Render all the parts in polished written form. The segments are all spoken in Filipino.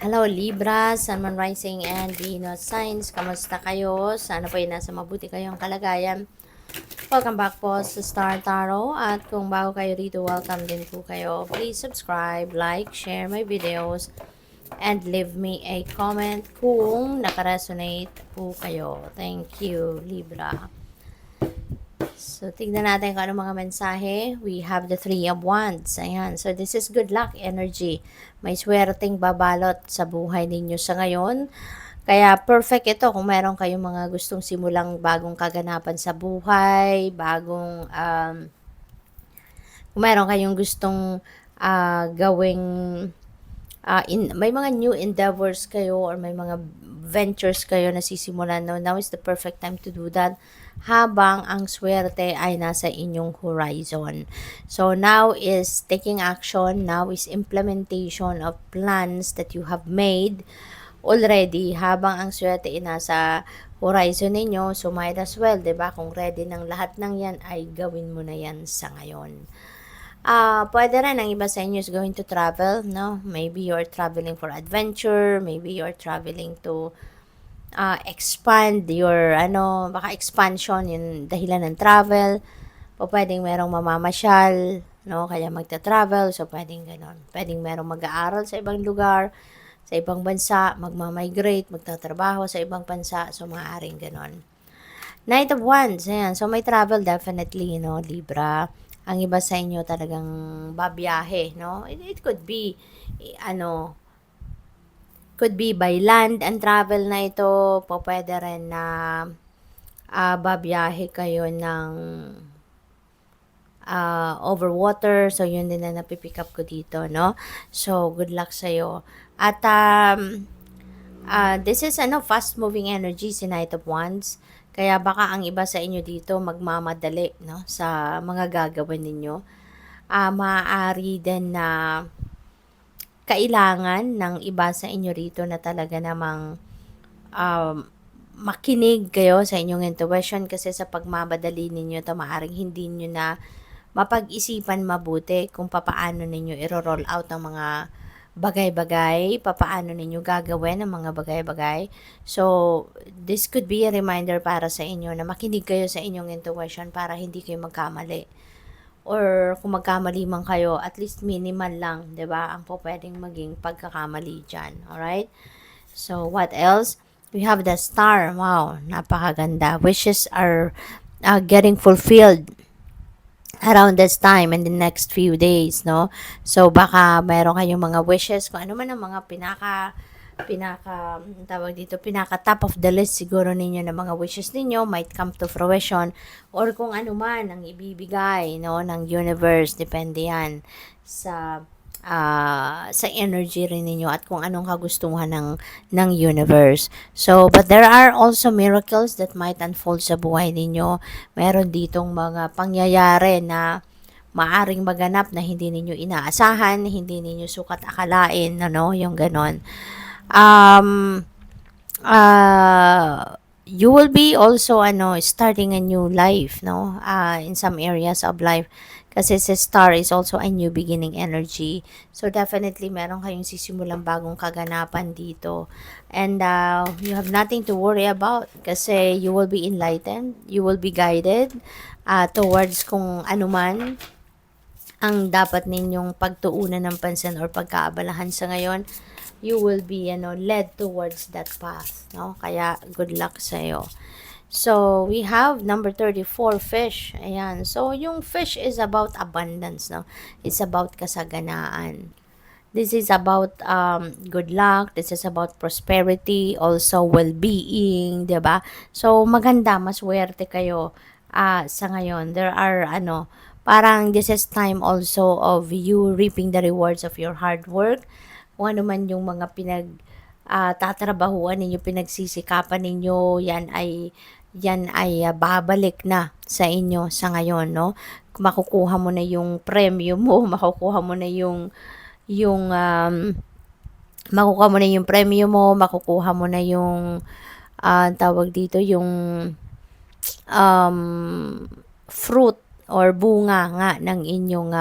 Hello Libra, Sun, Moon, Rising, and Venus signs. Kamusta kayo? Sana po ay nasa mabuti kayong kalagayan. Welcome back po sa Star Tarot. At kung bago kayo rito, welcome din po kayo. Please subscribe, like, share my videos, and leave me a comment kung nakaresonate po kayo. Thank you, Libra. So, tignan natin kung ano mga mensahe. We have the Three of Wands. Ayan. So, this is good luck energy. May swerteng babalot sa buhay ninyo sa ngayon. Kaya, perfect ito kung meron kayong mga gustong simulang bagong kaganapan sa buhay, kung meron kayong gustong gawing may mga new endeavors kayo or may mga ventures kayo na sisimulan, now is the perfect time to do that habang ang swerte ay nasa inyong horizon. So now is taking action, now is implementation of plans that you have made already habang ang swerte ay nasa horizon ninyo. So might as well, 'di ba? Kung ready ng lahat ng 'yan ay gawin mo na 'yan sa ngayon. Pwede rin ang iba sa inyo is going to travel, no? Maybe you're traveling for adventure, maybe you're traveling to expand your, baka expansion, yung dahilan ng travel. O pwedeng merong mamamasyal, no? Kaya magta-travel, so pwedeng ganon. Pwedeng merong mag-aaral sa ibang lugar, sa ibang bansa, magmamigrate, magtatrabaho sa ibang bansa, so maaaring ganon. Knight of Wands, ayan. So, may travel definitely, no, Libra. Ang iba sa inyo talagang babiyahe, no? It could be, could be by land and travel na ito. Po pwede rin na babiyahe kayo ng over water. So, yun din na napipick up ko dito, no? So, good luck sa'yo. At, this is, fast-moving energy, si Knight of Wands. Kaya baka ang iba sa inyo dito magmamadali, no, sa mga gagawin ninyo. Maaari din na kailangan ng iba sa inyo rito na talaga namang makinig kayo sa inyong intuition kasi sa pagmamadali ninyo ito maaring hindi nyo na mapag-isipan mabuti kung papaano ninyo i-roll out ang mga bagay-bagay, papaano ninyo gagawin ang mga bagay-bagay. So, this could be a reminder para sa inyo na makinig kayo sa inyong intuition para hindi kayo magkamali. Or kung magkamali man kayo, at least minimal lang, 'di ba? Ang po pwedeng maging pagkakamali diyan. All right? So, what else? We have the star. Wow, napakaganda. Wishes are getting fulfilled around this time and the next few days, no? So, baka mayroon kayong mga wishes, kung ano man ang mga tawag dito, pinaka top of the list siguro ninyo na mga wishes ninyo might come to fruition or kung ano man ang ibibigay, no, ng universe, depende yan sa energy rin ninyo at kung anong kagustuhan ng universe. So, but there are also miracles that might unfold sa buhay ninyo. Meron ditong mga pangyayari na maaring maganap na hindi ninyo inaasahan, hindi ninyo sukat akalain, yung ganon. You will be also starting a new life, no, in some areas of life kasi si star is also a new beginning energy. So definitely meron kayong sisimulang bagong kaganapan dito and you have nothing to worry about kasi you will be enlightened, you will be guided towards kung ano man ang dapat ninyong pagtuunan ng pansin or pagkaabalahan sa ngayon. You will be led towards that path, no? Kaya good luck sa iyo. So, we have number 34, fish. Ayan. So, yung fish is about abundance, no? It's about kasaganaan. This is about good luck. This is about prosperity, also well-being, 'di ba? So, maganda, maswerte kayo sa ngayon. There are parang this is time also of you reaping the rewards of your hard work. Kung ano man yung mga tatrabahuan ninyo, pinagsisikapan ninyo, yan ay babalik na sa inyo sa ngayon, no? Makukuha mo na yung premyo mo, makukuha mo na yung makukuha mo na yung premyo mo, makukuha mo na yung tawag dito, yung fruit or bunga nga ng inyong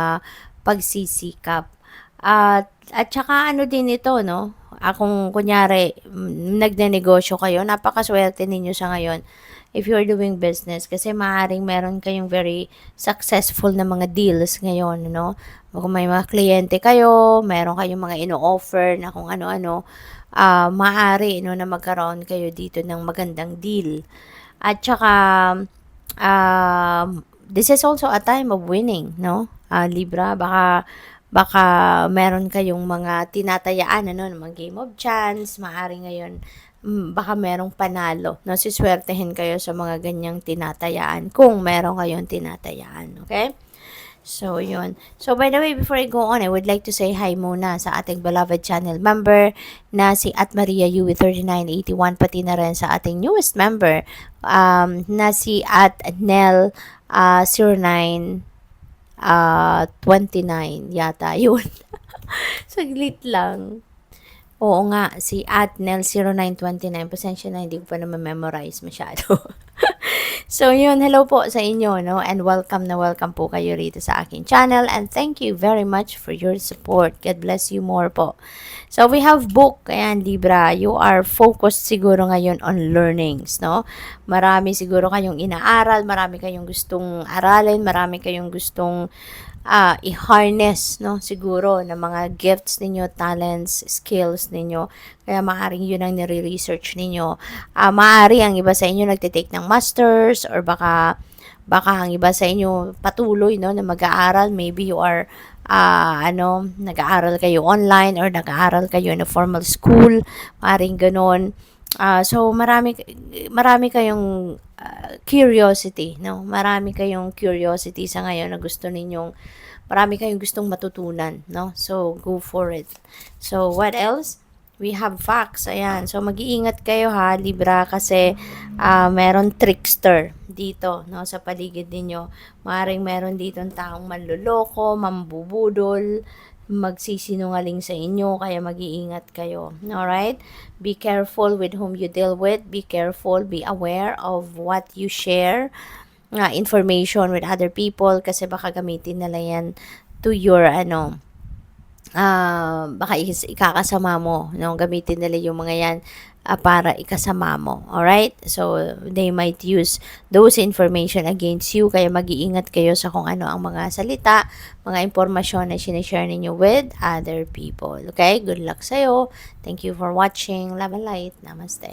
pagsisikap. At saka din ito, no? Kung kunyari, nagnenegosyo kayo, napakaswerte ninyo sa ngayon if you're doing business kasi maaaring meron kayong very successful na mga deals ngayon, no? Kung may mga kliyente kayo, meron kayong mga ino-offer na kung ano-ano, maaari, no, na magkaroon kayo dito ng magandang deal. At saka, this is also a time of winning, no? Libra, baka meron kayong mga tinatayaan, ano, mga game of chance, maaari ngayon, baka merong panalo, no? Siswertehin kayo sa mga ganyang tinatayaan kung meron kayong tinatayaan, okay? So, yun. So, by the way, before I go on, I would like to say hi muna sa ating beloved channel member na si at Maria Yui 3981, pati na rin sa ating newest member na si at Nel 09 29 yata. Yun. Saglit lang. Oo nga, si at Nel 0929. Pasensya na, hindi ko pa naman memorize masyado. So, yun, hello po sa inyo, no? And welcome na welcome po kayo rito sa aking channel. And thank you very much for your support. God bless you more po. So, we have book. Ayan, Libra, you are focused siguro ngayon on learnings, no? Marami siguro kayong inaaral, marami kayong gustong aralin, marami kayong gustong i-harness, no, siguro, na mga gifts ninyo, talents, skills ninyo. Kaya maaaring yun ang nire-research ninyo. Maaari ang iba sa inyo nagtitake ng masters or baka ang iba sa inyo patuloy, no, na mag-aaral. Maybe you are nag-aaral kayo online or nag-aaral kayo in a formal school. Maaaring ganun. So marami kayong curiosity, no? Marami kayong curiosity sa ngayon na gusto ninyong marami kayong gustong matutunan, no? So go for it. So what else? We have facts. Ayan. So mag-iingat kayo ha, Libra, kasi meron trickster dito, no, sa paligid ninyo. Maring meron dito taong manloloko, mambubudol, magsisinungaling sa inyo, kaya mag-iingat kayo. Alright? Be careful with whom you deal with. Be careful, be aware of what you share information with other people kasi baka gamitin nila yan to your baka ikakasama mo, no? Gamitin nila yung mga yan para ikasama mo. Alright? So, they might use those information against you. Kaya mag-iingat kayo sa kung ano ang mga salita, mga impormasyon na sinishare ninyo with other people. Okay? Good luck sa'yo. Thank you for watching. Love and light. Namaste.